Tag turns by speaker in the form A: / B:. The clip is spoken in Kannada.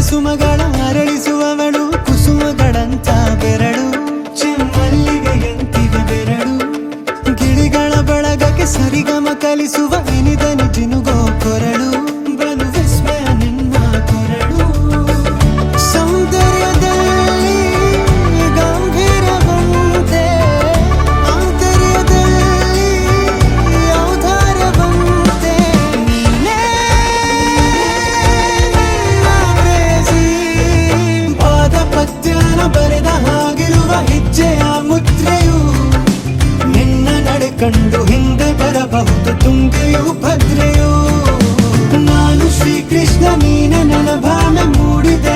A: ಸುಮಗಳ ಅರಳಿಸುವವಳು ಕುಸುಮಗಳಂತ ಬೆರಳು ಚೆಮ್ಮಲ್ಲಿಗೆಯಂತಿವೆ ಬೆರಳು ಗಿಳಿಗಳ ಬಳಗಕ್ಕೆ ಸರಿಗಮ ಕಲಿಸುವ ಇನಿದನಿ ಜಿನುಗೋ ಕೊರಳು ಬಲು ವಿಸ್ಮಯ ನಿನ್ನ ಕೊರಳು ಸೌಂದರ್ಯದಲ್ಲಿ ಗಂಭೀರವಂತೆ ಆಂತರ್ಯದಲ್ಲಿ ಔದಾರ್ಯವಂತೆ ನೀನೇ ಪಾದ ಪದ್ಯನ ಬರೆದ ಹಾಗಿರುವ ಹೆಜ್ಜೆಯ ಮುದ್ರೆಯು ನಿನ್ನ ನಡೆ ಕಂಡು ಹಿಂದೆ ಬರಬಹುದು ತುಂಗೆಯು ಭದ್ರೆಯು ನಾನು ಶ್ರೀಕೃಷ್ಣ ನೀನೆ ನನ್ನ ಭಾವನೆ ಮೂಡಿದೆ